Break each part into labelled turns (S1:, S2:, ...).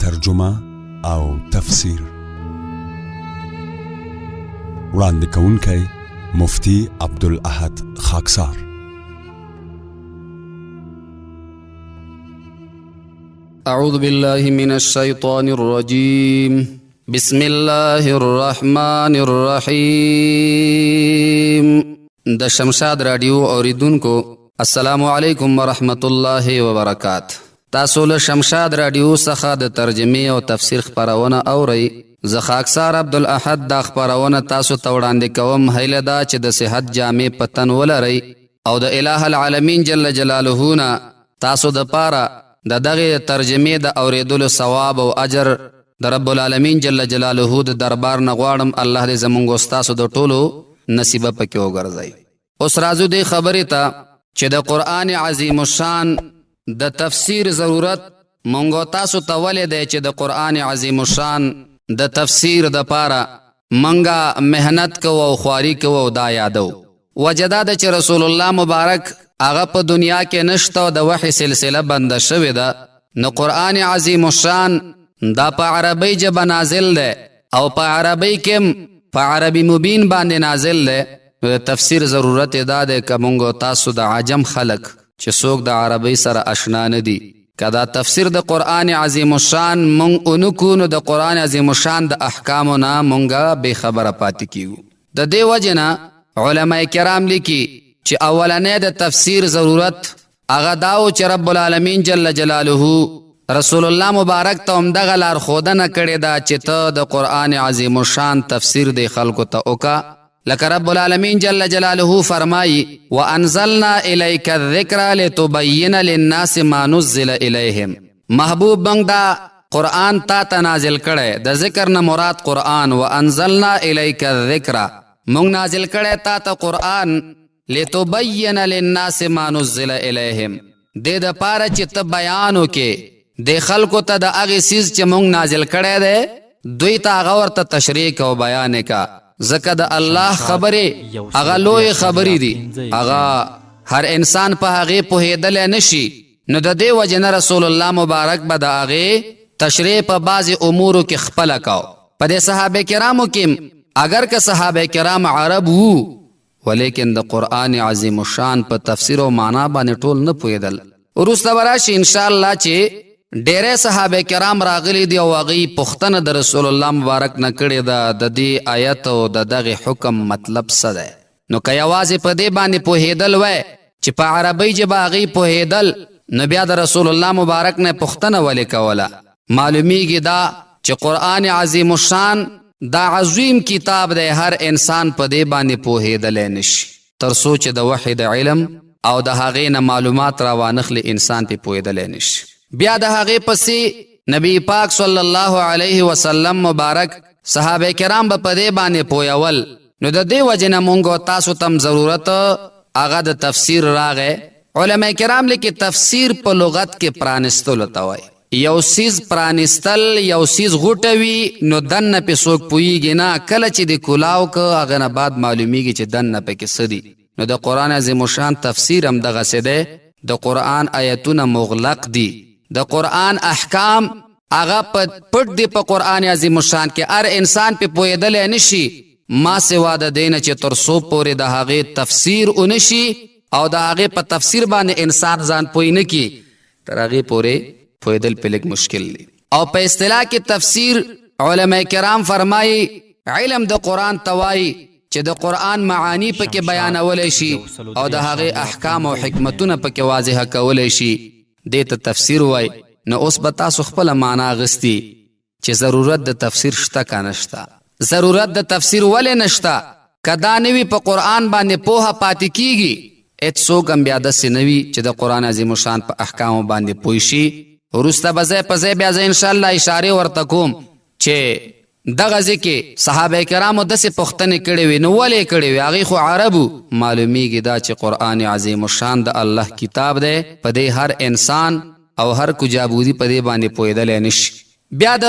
S1: ترجمه او تفسیر. وړاندې کوونکی مفتی عبدالاحد خاکسار.
S2: اعوذ بالله من الشیطان الرجیم. بسم الله الرحمن الرحیم. د شمشاد رادیو اوریدونکو السلام علیکم ورحمت الله وبرکاته. تاسو له شمشاد رادیو څخه د ترجمه او تفسیر خبرونه اورئ. زه خاکسار عبدالاحد دا خبرونه تاسو ته وړاندې کوم. هیله ده چې د صحت جامع پتن ولرئ او د الٰه العالمین جل جلاله نه تاسو د پاره د دغه ترجمه د اوریدلو ثواب او اجر د رب العالمین جل جلاله د دربار نه غواړم. الله دې زمونږ او تاسو د ټولو نصیب پکې وګرځي. اوس راځو دې خبرې ته چې د قرآن عظیم الشان د تفسیر ضرورت مونږ تاسو ته ولې دی چې د قرآن عظیم الشان د تفسیر د پاره منګه مهنت کوو او خواري کوو او دا یادو. وجدا د چې رسول الله مبارک هغه په دنیا کې نشته او د وحی سلسله بند شوې ده، نو قرآن عظیم الشان دا په عربی ژبه نازل ده او په عربی کې په عربي مبین باندې نازل ده. نو تفسیر ضرورت ادا ده که مونږ تاسو د عجم خلق چې څوک د عربی سره آشنا نه دي، کدا تفسیر د قرآن عظیم الشان مونږ اونکو نو د قرآن عظیم الشان د احکامو نه مونږه بے خبره پاتې کیږو. د دې وجه نه علماء کرام لیکي چې اولنې د تفسیر ضرورت هغه داو چې رب العالمین جل جلاله رسول الله مبارک ته همدغه لارښودنه کړې ده چې ته د قرآن عظیم الشان تفسیر د خلکو ته وکړه. لکه رب العالمین جل جلاله فرمایي وانزلنا الیک الذکر لتبین للناس ما نزل الیهم. محبوب موږ دا قرآن تا ته نازل کړی. د ذکر نه مراد قرآن. وانزلنا الیک الذکر موږ نازل کړی تا ته قرآن لتبین للناس ما نزل الیهم، دې د پاره چې ته بیان وکې د خلکو ته د هغې څیز چې موږ نازل کړی دی دوی ته هغه ورته تشریح او بیان کا. ځکه د الله خبرې هغه لوی خبرې دي، هغه هر انسان په هغې پوهېدلی نشي. نو د دې وجې نه رسول الله مبارک به د هغې تشریح په بعضې امورو کې خپله کو. په دې صحابه کرامو کې اگر که صحابه کرام عرب وو ولیکن د قرآن عظیم الشان په تفسیر او معنا باندې ټول نه پوهېدل. وروسته به راشي انشاءالله چې ډېری صحابه کرام راغلي دي او هغوی پوښتنه د رسول الله مبارک نه کړې ده د دې آیت او د دغې حکم مطلب څه دی. نو که یوازې په دې باندې پوهېدل وای چې په عربۍ ژبه هغوی پوهېدل نو بیا د رسول الله مبارک نه پوښتنه ولې کوله. معلومیږي دا چې قرآن عظیم الشان دا عظیم کتاب دی، هر انسان په دې باندې پوهېدلی نشي تر څو چې د وحی د علم او د هغې نه معلومات راوانخلي انسان پې پوهېدلی نشي. بیا د هغې پسې نبی پاک صلی الله علیه وسلم مبارک صحابه کرام به په دې باندې پوهول. نو د دې وجې نه مونږ تاسو تم ضرورت هغه د تفسیر راغی. علماء کرام لیکي تفسیر په لغت کې پرانستلو ته وایي. یو سیز پرانستل یو سیز غوټوي نو دننه پې څوک پوهېږي نه، کله چې د کلاو که هغه نه بعد معلومیږي چې دننه پکې څه دي. نو د قرآن عظیم الشان تفسیر هم دغسې دی. د قرآن آیتونه مغلق دي، د قرآن احکام هغه پټ دی په قرآن عظیم الشان کې، هر انسان پې پوهېدلی نشي ما سوا د دی نه چې تر څو پورې د هغې تفسیر ونشي او د هغې په تفسیر باندې انسان ځان پوه نه کړي تر هغې پورې پوهېدل پې لږ مشکل دی. او په اصطلاح کې تفسیر علماء کرام فرمایي علم د قرآن ته وایي چې د قرآن معانی پکې بیانولی شي او د هغې احکام او حکمتونه پکې واضحه کولی شي، دې ته تفسیر وای. نو اوس به تاسو خپله معنا اغستی چې ضرورت د تفسیر شته که نشته. ضرورت د تفسیر ولې نشته؟ که دا نوي په قرآن باندې پوهه پاتې کیږي هېڅ څوک هم بیا داسې نه وي چې د قرآن عظیم الشان په احکامو باندې پوه شي. وروسته به ځای په ځای بیا زه انشاءالله اشارې ورته کوم چې دغه ځای کې صحابه کرامو داسې پوښتنې کړې وې. نو ولې کړې وې؟ هغوی خو عربو. معلومیږي دا چې قرآن عظیم الشان د الله کتاب دی، په دې هر انسان او هر کجابودي په دې باندې پوهېدلی نشي. بیا د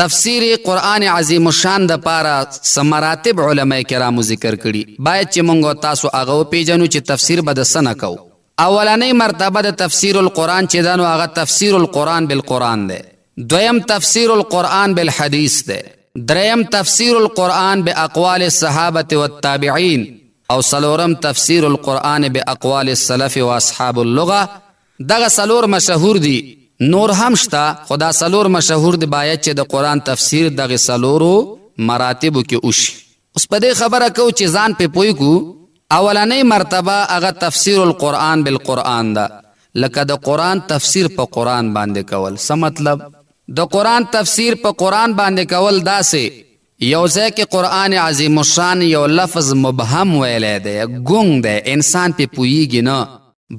S2: تفسیر قرآن عظیم الشان د پاره څه مراتب علماء کرامو ذکر کړي. باید چې مونږ تاسو هغه وپېژنو چې تفسیر به د څه نه کوو. اولنۍ مرتبه د تفسیر القرآن چې ده نو هغه تفسیر القرآن بالقرآن دی. دویم تفسیر القرآن بالحدیث ده. دریم تفسیر القرآن باقوال الصحابة والتابعین او سلورم تفسیر القرآن باقوال السلف و اصحاب اللغة. دغه سلور مشهور دي، نور هم شتا، خدا سلور مشهور دي باید چې د قرآن تفسیر دغه سلورو مراتبو کې وشي. اوس په دې خبره کو چې ځان په پوي کو، اولنۍ مرتبه هغه تفسیر القرآن بالقرآن ده، لکه د قرآن تفسیر په قرآن باندې کول. څه مطلب؟ د قرآن تفسیر په قرآن باندې کول داسې یو ځای کې قرآن عظیم الشان یو لفظ مبهم ویلی دی، ګونګ دی، انسان پې پوهیږي نه،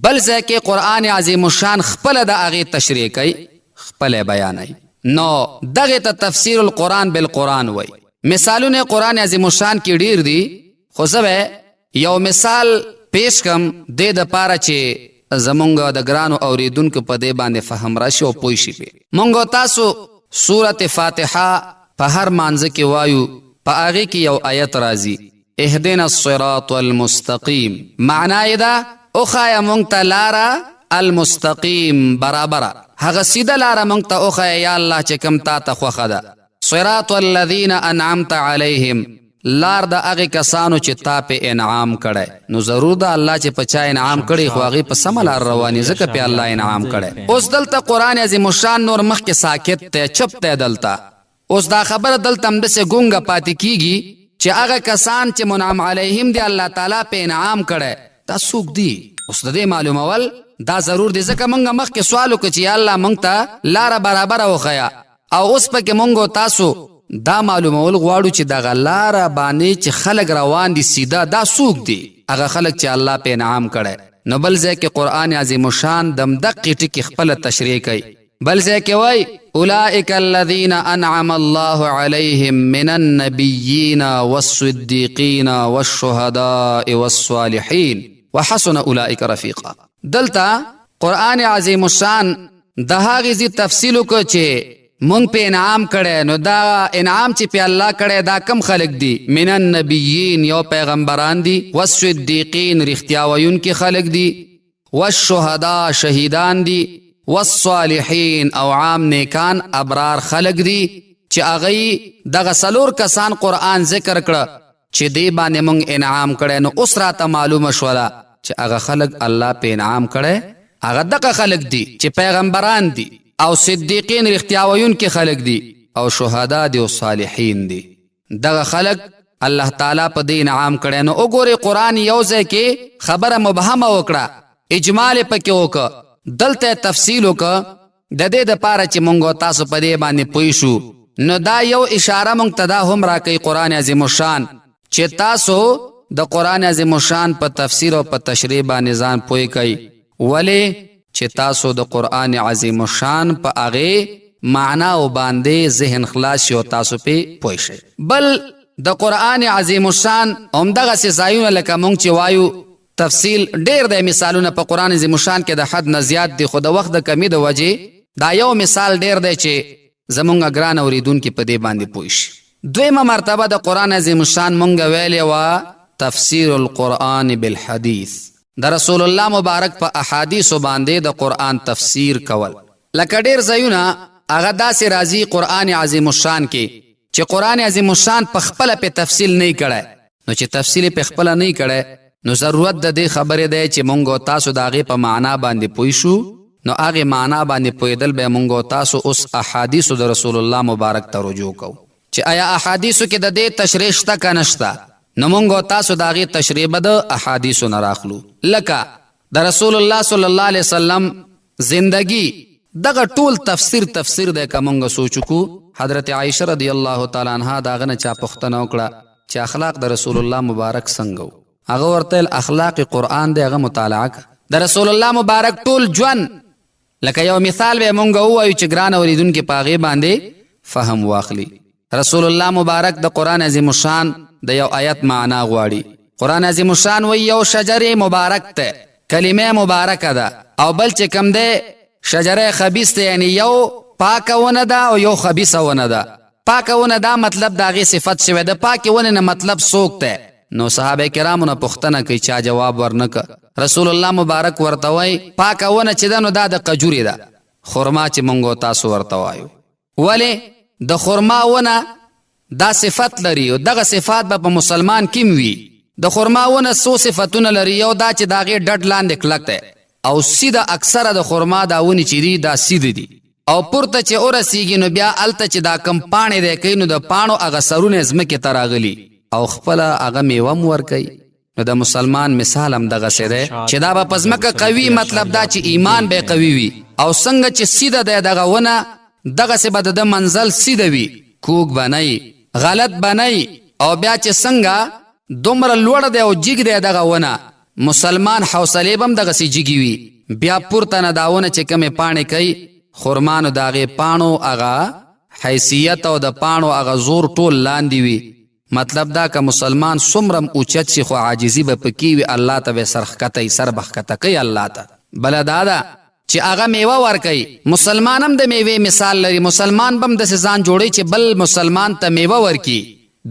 S2: بل ځای کې قرآن عظیم الشان خپله د هغې تشریح کوي، خپله بیانوي. نو دغې ته تفسیر القرآن بالقرآن وی. مثالونه قرآن عظیم الشان کې ډیر دي، خو زه یو مثال پیش کم دې دپاره چې زمونږ د ګرانو اوریدونکو په دې باندې فهم راشي او پوه شي. مونږ تاسو سورة فاتحه په هر مانځه کې وایو، په هغې کې یو آیت راځي اهدنا الصراط المستقیم. معنا یې ده اوښایه مونږ ته لاره المستقیم، برابره، هغه سیده لاره مونږ ته اوښایه یا الله چې کوم تا ته خوښه ده. صراط الذین انعمت علیهم، لار د هغې کسانو چې تا پې انعام کړی. نو ضرور ده الله چې په چا انعام کړی خو هغې په سمه لار رواني، ځکه پې الله انعام کړی. اوس دلته قرآن عظیم الشان نور مخکې ساکت دی، چپ دی دلته. اوس دا خبره دلته همداسې ګونګه پاتې کیږي چې هغه کسان چې منعم علیهم دی الله تعالی په انعام کړی، دا څوک دي؟ اوس د دې معلومول دا ضرور دی، ځکه موږ مخکې سوال وکړو چې یا الله موږ ته لاره برابره وښیه، او اوس پکې موږ تاسو دا معلومول غواړو چې دغه لاره باندې چې خلک روان دي سیده، دا څوک دي؟ هغه خلک چې الله په انعام کړی. نو بل ځای کې قرآن عظیم الشان دمدقې ټکي خپله تشریح کوي. بل ځای کې وایي اولئک الذین انعم الله علیهم من النبیین والصدیقین والشهداء والصالحین وحسن اولئک رفیقا. دلته قرآن عظیم الشان د هغې ځي تفصیل وکړو چې مونږ په انعام کړی. نو دا انعام چې په الله کړی دا کم خلک دي؟ من النبیین، یو پیغمبران دي، والصدیقین، رښتیا ویونکي خلک دي، والشهدا، شهیدان دي، والصالحین، او عام نیکان ابرار خلق دي چې هغه دغه څلور کسان قرآن ذکر کړه چې دې باندې مونږ انعام کړی. نو اوس راته معلومه شوله چې هغه خلق الله په انعام کړی، هغه دغه خلق دي چې پیغمبران دي، او صدیقین رښتیا ویونکي خلق دي، او شهدا دي، او صالحین دي. دغه خلق الله تعالی په دې انعام کړی. نو وګورئ قرآن یو ځای کې خبره مبهمه وکړه، اجمال یې پکې وکړه، دلته تفصیل وکړه د دې دپاره چې مونږ تاسو په دې باندې پوه شو. نو دا یو اشاره مونږ ته دا هم راکوي قرآن عظیم الشان چې تاسو د قرآن عظیم الشان په تفسیر او په تشریح باندې ځان پوه کوئ. ولې چې تاسو د قرآن عظیم الشان په هغې معناو باندې ذهن خلاص شي او تاسو پې پوه شئ. بل د قرآن عظیم الشان همدغسې ځایونه لکه مونږ چې وایو تفصیل ډیر دی، مثالونه په قرآن عظیم الشان کې د حد نه زیات دي، خو د وخت د کمی د وجې دا یو مثال ډیر دی چې زمونږ ګران اوریدونکي په دې باندې پوه شي. دویمه مرتبه د قرآن عظیم الشان مونږ ویلې وه تفسیر القرآن بالحدیث، د رسول الله مبارک په احادیثو باندې د قرآن تفسیر کول. لکه ډیر ځایونه هغه داسې راځي قرآن عظیم الشان کې چې قرآن عظیم الشان په خپله پې تفصیل نه کړی. نو چې تفصیل په خپله نه کړی نو ضرورت د دې خبرې دی چې مونږ تاسو د هغې په معنا باندې پوه شو. نو هغې معنا باندې پوهېدل به مونږ تاسو اوس احادیثو د رسول الله مبارک ته رجوع کوو چې آیا احادیثو کې د دې تشریح شته که نشته. نو مونږ تاسو د هغې تشریح به د احادیثو نه راخلو. لکه د رسول الله صلی الله علیه وسلم زندگی دغه ټول تفسیر دی که مونږ سوچ وکړو. حضرت عایشه رضی الله تعالی عنها د هغه نه چا پوښتنه وکړه چې اخلاق د رسول الله مبارک څنګه و؟ هغه ورته اخلاق قرآن دی، هغه مطالعه د رسول الله مبارک ټول ژوند. لکه یو مثال به مونږ ووایو چې ګران اوریدونکي په هغې باندې فهم واخلي. رسول الله مبارک د قرآن عظیم الشان د یو آیت معنا غواړي. قرآن عظیم الشان وایي یو شجرې مبارک دی، کلمه مبارکه ده، او بل چې کوم دی شجره خبیث دی، یعنی یو پاکه ونه ده او یو خبیثه ونه ده. پاکه ونه دا مطلب د هغې صفت شوی ده، پاکې ونې نه مطلب څوک دی؟ نو صحابه کرامو نه پوښتنه کوي، چا جواب ورنکه. رسول الله مبارک ورته وایي پاکه ونه چې ده نو دا د قجورې ده، خرما چې مونږ تاسو ورته وایو. ولی د خرما ونه دا صفت لري او دغه صفات به په مسلمان کیم وي. د خرما ونه څو صفتونه لري. یو دا چې د هغې ډډ لاندې کلک دی او سیده اکثره د خرما دا ونې چې دي دا سیده دي او پورته چې ورسیږي نو بیا هلته چې دا کم پاڼې دی کوي نو د پاڼو هغه سرونه ځمکې ته راغلي او خپله هغه میوه هم ورکوي. نو د مسلمان مثال هم دغسې دی چې دا به په ځمکه قوي، مطلب دا چې ایمان به قوي وي او څنګه چې سیده دی دغه ونه دغسې به د منزل سیده وي، کوږ به نه غلط به نه. او بیا چې څنګه دومره لوړ دی او جګ دی دغه ونه، مسلمان حوصلې به هم دغسې جګې وي. بیا پورته نه دا ونه چې کومې پاڼې کوي خرما، نو د هغې پاڼو هغه حیثیت او د پاڼو هغه زور ټول لاندې وي. مطلب دا که مسلمان څومره اوچت شي خو عاجزي به پکې وي، الله ته به سر ښکته سر به ښکته کوي الله ته. بله دا ده چې هغه میوه ورکوي. مسلمان هم د میوې مثال لري. مسلمان به هم داسې ځان جوړوي چې بل مسلمان ته میوه ورکي.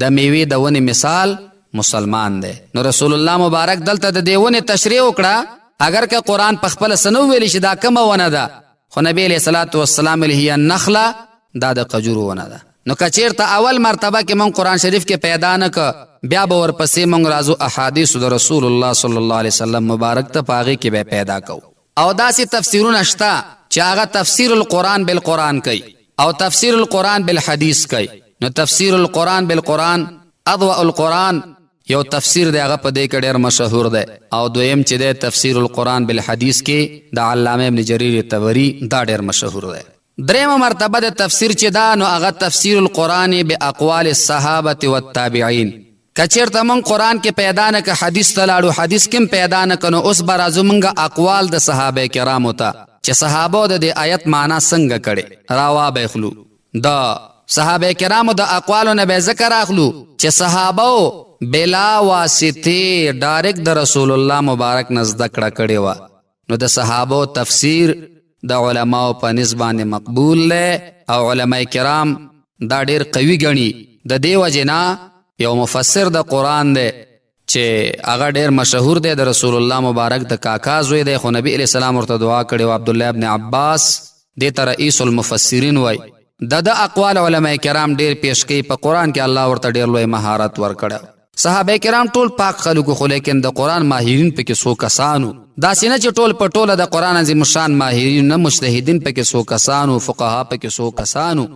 S2: د میوې د ونې مثال مسلمان دی. نو رسول الله مبارک دلته د دې ونې تشریح وکړه. اگر که قرآن په خپله څه نه وویلي چې دا کومه ونه ده، خو نبی علیه صلات وسلام ویلي هي النخله، دا د قجورو ونه ده. نو که چېرته اول مرتبه کې مونږ قرآن شریف کې پیدا نه که، بیا به ورپسې مونږ راځو احادیثو د رسول الله صلی الله علیه وسلم مبارک ته په هغې کې به پیدا کوو. او داسې تفسیرونه شته چې هغه تفسیر القرآن بالقرآن کوي او تفسیر القرآن بالحدیث کوي. نو تفسیر القرآن بالقرآن اضواء القرآن یو تفسیر دی، هغه په دې کې ډېر مشهور دی. او دویم چې دی تفسیر القرآن بالحدیث کې د علامه ابن جریر طبري، دا ډېر مشهور دی. درېمه مرتبه د تفسیر چې دا نو هغه تفسیر القرآن باقوال الصحابة والتابعین. که چېرته مونږ قرآن کې پیدا نه که حدیث ته لاړو، حدیث کې هم پیدا نه که، نو اوس به راځو مونږ اقوال د صحابه کرامو ته چې صحابو د دې آیت معنا څنګه کړې راوا به اخلو. د صحابه کرامو د اقوالو نه به ذکر اخلو چې صحابو بلا واسطه ډایرکټ د رسول الله مبارک نه زده کړه کړې وه. نو د صحابو تفسیر د علماو په نسبانې مقبول دی او علماء کرام دا ډېر قوي ګڼي. د دې وجې نه یو مفسر د قرآن دی چې هغه ډېر مشهور دی، د رسول الله مبارک د کاکا زوی دی، خو نبی علیه السلام ورته دعا کړې و، عبدالله ابن عباس، دې ته رئیس المفسرین وای. د اقوال علماء کرام ډېر پیش کوي. په قرآن کې الله ورته ډېر لوی مهارت ورکړی. صحابه کرام ټول پاک خلکو، خو لیکن د قرآن ماهرین پکې څو کسانو. داسې نه چې ټول په ټوله د قرآن عظیم شان ماهرین، نه مجتهدین پکې څو کسانو، فقها پکې څو کسانو،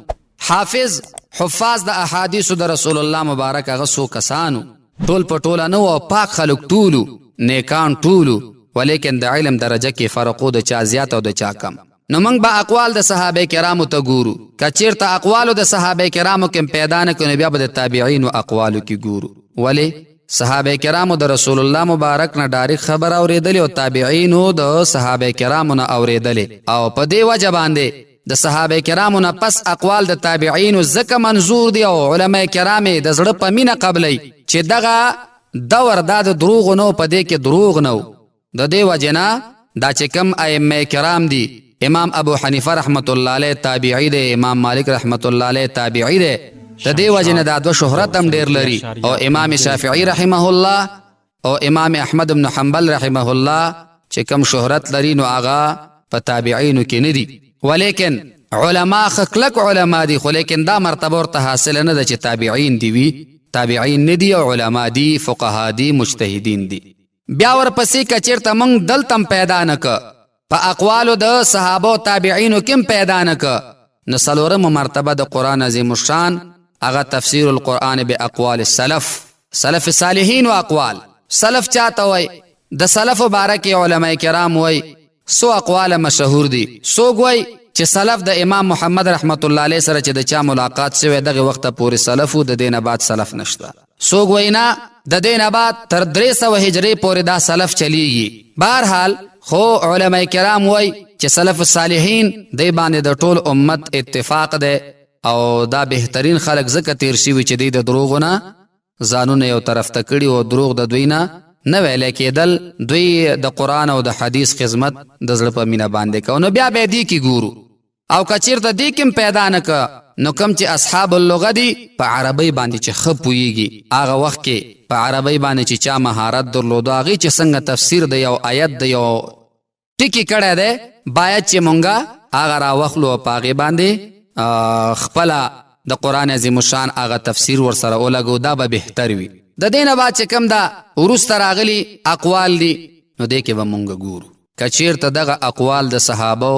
S2: حفاظ د احادیثو د رسول الله مبارک هغه څو کسانو. ټول په ټوله نه و، پاک خلک ټولو، نیکان ټولو، ولیکن د علم درجه کې فرقو د چا زیات او د چا کم. نو موږ به اقوال د صحابه کرامو ته ګورو. که چېرته اقوالو د صحابه کرامو کې پیدا نه کړو، بیا به د تابعینو اقوالو کې ګورو. ولې صحابه کرامو د رسول الله مبارک نه ډایرکټ خبر اورېدلې او تابعینو د صحابه کرامو نه اورېدلې. او په دې وجه باندې د صحابه کرامو نه پس اقوال د تابعینو ځکه منظور دي او علماء کرام د زړه په مینه قبلوي چې دغه دور دا د دروغ نه، په دې کې دروغ نه. د دې وجې نه دا چې کوم ائمه کرام دي، امام ابو حنیفه رحمت الله علیه تابعی دی، امام مالک رحمت الله علیه تابعی دی. د دې وجې نه دا دوه شهرت هم ډېر لري. او امام شافعی رحمه الله او امام احمد بن حنبل رحمه الله چې کوم شهرت لري نو هغه په تابعینو کې نه دي. ولیکن علما خکلک علما دي، خو لیکن دا مرتبه ورته حاصله نه ده چې تابعین دي وي. تابعین نه دي او علما دي، فقها دي، مجتهدین دي. بیا ورپسې که چېرته موږ دلته هم پیدا نه که، په اقوالو د صحابو تابعینو کې هم پیدا نه که، نو څلورمه مرتبه د قرآن عظیم الشان هغه تفسیر القرآن باقوال السلف، سلف صالحین و اقوال. سلف چاته وای؟ د سلف باره کې علماء کرام وای سو اقوال مشهور دي. څوک وای چې سلف د امام محمد رحمت الله علیه سره چې د چا ملاقات شوی دغه وخته پورې سلفو، د دې نه بعد سلف نشته. څوک وای نه د دې نه بعد تر 300 هجري پورې دا سلف چلیږي. بهرحال خو علماء کرام وای چې سلف صالحین دی باندې د ټول امت اتفاق دی او دا بهترین خلق ځکه تیر شوي چې دی د دروغو نه ځانونه یو طرف ته کړي او دروغ د دوی نه نه ویلی کېدل. دوی د قرآن او د حدیث خدمت د زړه په مینه باندې کو. نو بیا به دې کې ګورو. او که چېرته دې کې پیدا نه که، نو کوم چې اصحاب اللغه دي په عربۍ باندې چې ښه پوهېږي، هغه وخت کې په عربۍ باندې چې چا مهارت درلودو، هغې چې څنګه تفسیر د یو آیت د یو ټکي کړی دی، باید چې مونږه هغه راوخلو او په هغې باندې خپل د قرآن عظیم الشان هغه تفسیر ور سره ولګو دا به بهتر وي. د دینه بعد چې کوم دا وروسته راغلي اقوال دي نو دې کې به مونږ ګورو که چیرته دغه اقوال د صحابو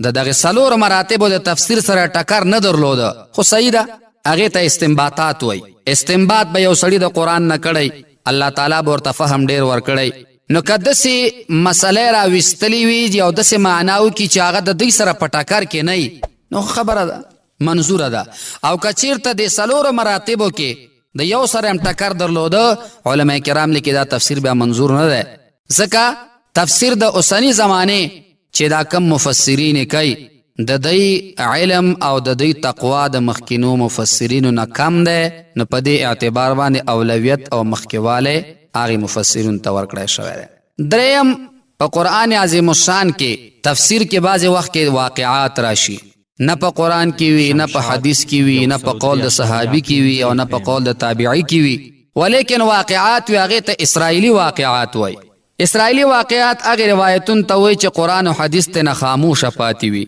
S2: د دغه څلور مراتبو د تفسیر سره ټکر نه درلوده خو صحیح ده هغې ته استنباطات وایي. استنباط به یو سړي د قرآن نه کړی الله تعالی به ورته فهم ډېر ورکړی نو که داسې مسلې راویستلې وي او داسې معنا وکړي چې هغه د دوی سره په ټکر کې نه وي نو خبره ده منظوره ده. او که چیرته د څلورو مراتبو کې د یو سره هم ټکر درلوده علما کرام لیکي دا تفسیر بیا منظور نه ده ځکه تفسیر د اوسنی زمانه چې دا کم مفسرین کوي د دوی علم او د دوی تقوا د مخکینو مفسرینو نه کم ده نو په دې اعتبار باندې اولویت او مخکیواله هغه مفسرین ته ورکړی شوی دی. دریم په قرآن عظیم الشان کې تفسیر کې بعضې وخت کې واقعات راشي نه په قرآن کې وي نه په حدیث کې وي نه په قول د صحابي کې وي او نه په قول د تابعی کې وي ولیکن واقعات وي هغې ته اسرائیلي واقعات وایي. اسرائیلي واقعات هغې روایتون ته وایي چې قرآن او حدیث ته نه خاموشه پاتې وي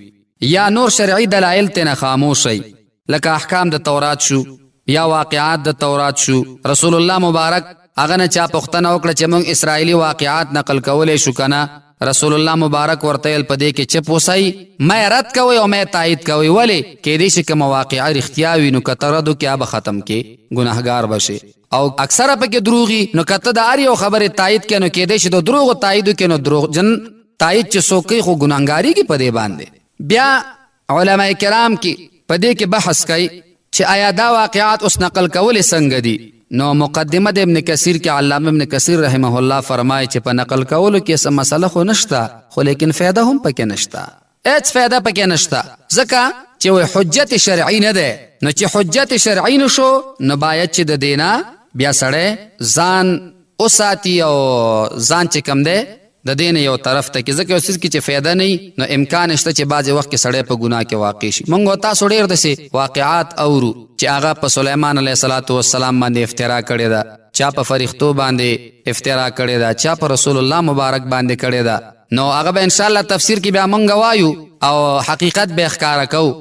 S2: یا نور شرعي دلایل ته نه خاموش وي لکه احکام د تورات شو یا واقعات د تورات شو. رسول الله مبارک هغه نه چا پوښتنه وکړه چې موږ اسرائیلي واقعات نقل کولی شو که نه رسول الله مبارک ورته ویل په دې کې چپ اوسئ مې رد کوئ او مې تایید کوئ ولې کیدای شي کومه واقعه رښتیا وي نو که ته رد وکړې به ختم کې ګناهګار بشي او اکثره پکې دروغي نو که ته د هر یو خبرې تایید کړې نو کیدای شي د دروغو تایید وکړې نو دروغجن تایید چې څوک کوي خو ګناهګارېږي په دې باندې. بیا علما کرام کې په دې کې بحث کوي چې آیا دا واقعات اوس نقل کول څنګه دي نو مقدمه د ابن کثیر کې علامه ابن کثیر رحمه الله فرمایي چې په نقل کولو کې څه مسله خو نشته خو لیکن فایده هم پکې نشته هیڅ فایده پکې نشته ځکه چې حجت شرعي نه ده نو چې حجت شرعي نشو نو باید چې د دینه بیا سړی ځان وساتي او ځان چې کم ده د دین یو طرف ته کې ځکه یو څیز کې چې فایده نه نو امکان شته چې بعضې وخت کې سړی په ګناه کې واقع شي. موږ تاسو ډېر داسې واقعات اورو چې هغه په سلیمان علیه السلام باندې افترا کړې ده چا په فرښتو باندې افترا کړې ده چا په رسول الله مبارک باندې کړې ده نو هغه به انشاءالله تفسیر کې بیا موږ وایو او حقیقت به ښکاره کوو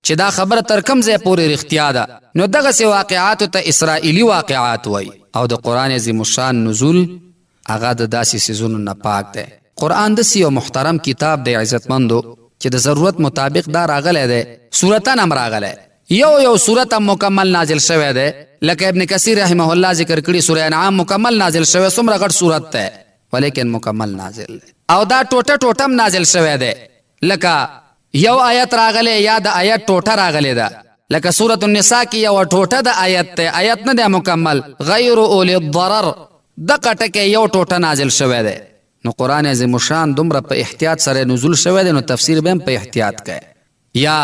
S2: چې دا خبره تر کوم ځای پورې رښتیا ده. نو دغسې واقعاتو ته اسرائیلي واقعات وایي او د قرآن عظیم الشان نزول هغه د داسې څیزونو نه پاک دی. قرآن داسې یو محترم کتاب دی عزتمندو چې د ضرورت مطابق دا راغلی دی صورتن هم راغلی یو صورت هم مکمل نازل شوی دی لکه ابن کثیر رحمه الله ذکر کړي سوره انعام مکمل نازل شوی څومره غټ صورت دی ولیکن مکمل نازل دی او دا ټوټه هم نازل شوی دی لکه یو آیت راغلی یا د آیت ټوټه راغلی ده لکه سوره النساء کې یو ټوټه د آیت دی آیت نه دی مکمل غیر اولی الضرر دغه ټکی یو ټوټه نازل شوی دی. نو قرآن عظیم الشان دومره په احتیاط سره نزول شوی دی نو تفسیر به هم په احتیاط کوي. یا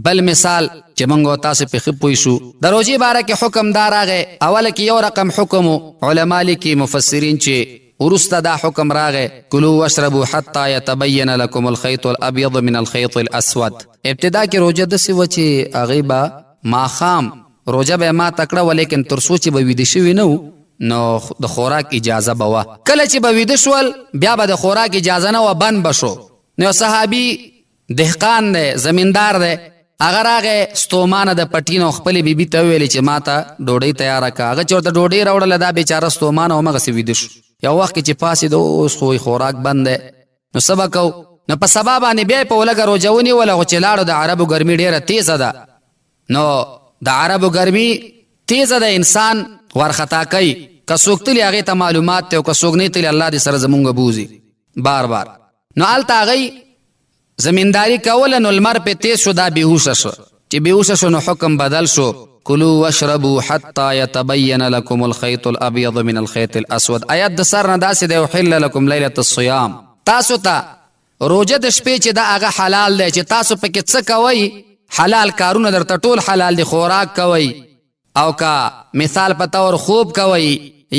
S2: بل مثال چې موږ تاسو په ښه پوه شو د روژې باره کې حکم دا راغی اوله کې یو رقم حکم علما لیکي مفسرین چې وروسته دا حکم راغی کلوا واشربوا حتی یتبین لکم الخیط الابیض من الخیط الاسود. ابتدا کې روژه داسې وه چې هغې به ماښام روژه به یې ماته کړه ولیکن تر څو چې به ویده شوي نه نو د خوراک اجازه به وه کله چې به ویده شول بیا به د خوراک اجازه نه وه بند به شو نو یو صحابي دهقان دی زمیندار دی هغه راغی ستومانه د پټین خپلې بیبي ته وویلې چې ما ته ډوډۍ تیاره کړه هغه چې ورته ډوډۍ راوړله دا بېچاره ستومانه همغسې ویده شو یو وخت کې چې پاسېده اوس خو خوراک بند دی نو څه به کوو نو په سبا باندې بیا یې په ولږه روژه ونیوله خو چې لاړو د عربو ګرمي ډېره تیزه ده نو د عربو ګرمي تیزه ده انسان ورخطا کوي که څوک تلي هغې ته معلومات دی او که څوک نه تلي الله دې سره زمونږ بوځي بار نو هلته هغوی زمینداری کوله نو لمر پې تیز شو دا بېهوشه شو چې بېهوشه شو نو حکم بدل شو کلوا واشربوا حتی یتبین لکم الخیط الابیض من الخیط الاسود. آیت د سر نه داسې دی احل لکم لیلة الصیام تاسو ته روژه د شپې چې دا هغه حلال دی چې تاسو پکې څه کوئ حلال کارونه درته ټول حلال دی خوراک کوئ او که مثال په طور خوب کوئ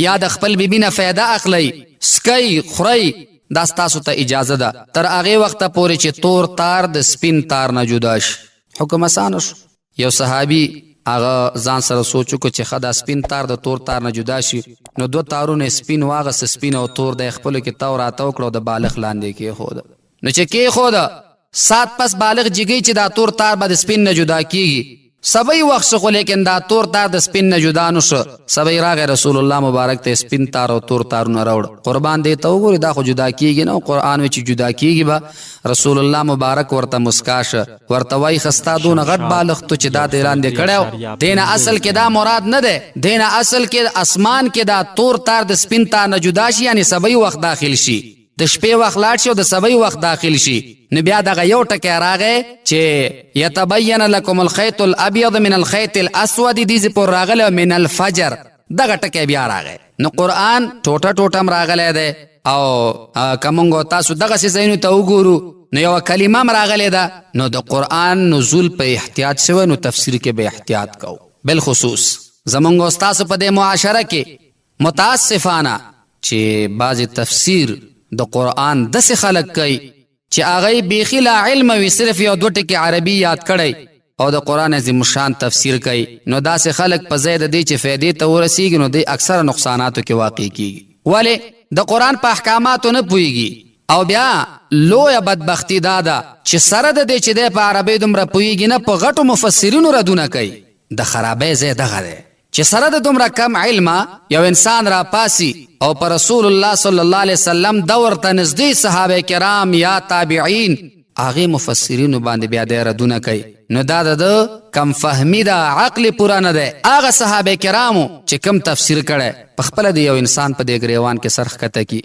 S2: یا د خپل بیبي نه فایده اخلئ سکئ خورئ دا ستاسو ته اجازه ده تر هغې وخته پورې چې تور تار د سپین تار نه جدا شي. حکم اسانه شو. یو صحابي هغه ځان سره سوچ وکړو چې ښه دا سپین تار د تور تار نه جدا شي نو دوه تارونه سپین واغسته سپین او تور د خپلو کې تاو راتاو کړو د بالښت لاندې کېښوده نو چې کېښوده سات پس بالغ جګی چې دا تور تار به د سپین نه جدا کیږي سبای وخت خو لیکن دا تور تار د سپین نه جدا نشو سبای راغی رسول الله مبارک ته سپین تار او تور تارونه راوړ قربان دی ته وګوري دا خو جدا کیږي نو قران وچ جدا کیږي با رسول الله مبارک ورته مسکاش ورته وای خستا دون غټ بالغ تو چې دا اعلان دی کړو دینه اصل کې دا مراد نه ده دینه اصل کې اسمان کې دا تور تار د سپین تار نه جدا شي یعنی سبای وخت داخل شي د شپې وخت لاړ شي او د سبای وخت داخل شي نو بیا دغه یو ټکی راغی چې یتبین لکم الخیط الابیض من الخیط الاسود دیزی پر راغلی من الفجر دغه ټکی بیا راغی نو قرآن ټوټه ټوټه راغلی دی او کمونږ تاسو دغه ځایونو ته وګورو نو یو کلمه راغلی ده نو د قرآن نزول په احتیاط شوی نو تفسیر کې به احتیاط کو بالخصوص زمونږ استاد په دې معاشره کې متاسفانه چې بعض تفسیر د قرآن داسې خلق کوي چې هغه بیخي لا علم وي صرف یو دوه ټکي عربي یاد کړی او د قرآن عظیم شان تفسیر کوي نو داسې خلق په ځای د دې چې فایدې ته ورسیږي نو د اکثر نقصاناتو کې واقع کیږي ولې د قرآن په احکاماتو نه پوهیږي او بیا لویه بدبختی دا ده چې سره د دې چې دی په عربي دومره پوهیږي نه په غټو مفسرینو ردونه کوي د خرابۍ ځای دغه دی چې سره د دومره کم علم یو انسان را پاسی او پر رسول الله صلی الله علیه وسلم دور ته نږدې صحابه کرام یا تابعین هغه مفسرینو باندې بیا د ردونه کوي نو دا د کم فهمی دا عقل پورا نه ده هغه صحابه کرامو چې کم تفسیر کړي په خپل د یو انسان په دې گریوان کې سرخ کته کی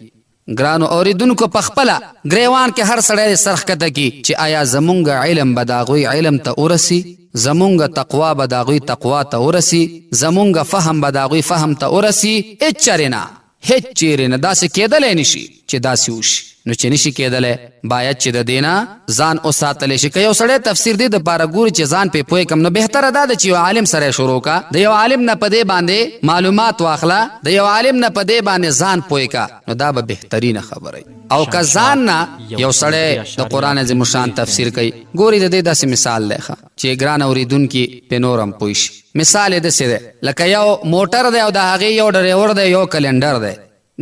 S2: ګرانو اوریدونکو په خپل گریوان کې هر سړی سرخ کته کی چې آیا زمونږ علم بداغوی علم ته ورسی زمونږ تقوا بداغوی تقوا ته ورسی زمونږ فهم بداغوی فهم ته ورسی اچرینا هیڅ چیرې نه داسې کېدلی نشي چې داسې وشي نو چې نشي کېدلی باید چې د دینا ځان اوساتلی شي که یو سړی تفسیر دی دپاره ګوري چې ځان پې پوه کم نو بهتره دا ده چې یو عالم سره شروع کا د یو عالم نه په دې باندې معلومات واخله د یو عالم نه په دې باندې ځان پوه کا نو دا به بهترینه خبره او که ځان نه یو سړی د قرآن عظیم شان تفسیر کوي ګوري د دې داسې مثال دی چې ګران اورېدونکي پې نور هم پوه شي مثال یې داسې دی لکه یو موټر دی او د هغې یو ډریور دی یو کلنډر دی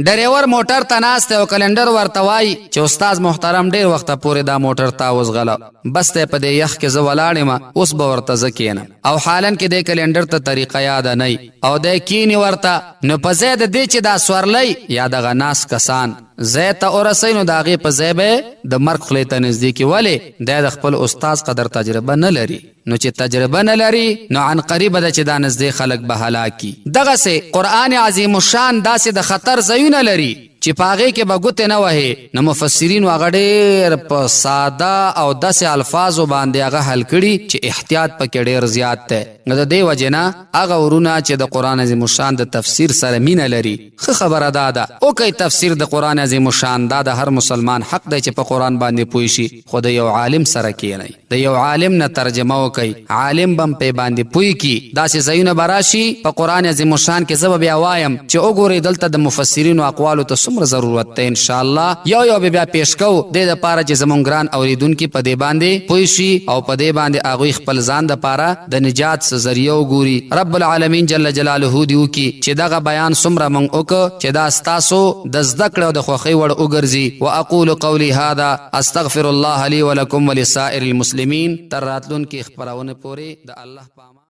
S2: ډریور موټر ته ناست دی او کلنډر ورته وایي چې استاد محترم ډېر وخته پورې دا موټر تا وزغله بس دی په دې یخ کې زه ولاړ یم اوس به ورته زه کښېنم او حالن کې دې کلنډر ته طریقه یاده نه او دی کښېني ورته نو په ځای د دې چې دا سورلی یا دغه ناست کسان ځای ته ورسوي نو د هغې په ځای به د مرګ خولې ته نږدې کړي ولې دی د خپل استاز قدر تجربه نه لري نو چې تجربه نه لري نو عن قریبه ده چې دا نږدې خلک به هلاک کي دغسې قرآن عظیم الشان داسې د خطر ځایونه لري چې په هغې کې به ګوتې نه وهې نو مفسرینو هغه ډېر په ساده او داسې الفاظو باندې هغه حل کړي چې احتیاط پکې ډېر زیات دی نو د دې وجې نه هغه ورونه چې د قرآن عظیم الشان د تفسیر سره مینه لري ښه خبره دا ده وکئ تفسیر د قرآن عظیم الشان دا د هر مسلمان حق دی چې په قرآن باندې پوه شي خو د یو عالم سره کښېنئ د یو عالم نه ترجمه وکئ عالم به هم پې باندې پوه کي داسې ځایونه به راشي په قرآن عظیم الشان کې زه به بیا وایم چې وګورئ دلته د مفسرینو اقوالو ته څومره ضرورت دی انشاءالله یو به بیا پیش کوو دې دپاره چې زموږ ګران اورېدونکي په دې باندې پوه شي او په دې باندې هغوی خپل ځان دپاره د نجات څه ذریعه وګوري رب العالمین جل جلاله دې وکړي چې دغه بیان څومره موږ وکړو چې دا ستاسو د زده کړې او د خوښۍ وړ وګرځي واقول قولي هذا استغفر الله لي ولکم ولسائر المسلمین تر راتلونکي خپرونه پورې د الله په امان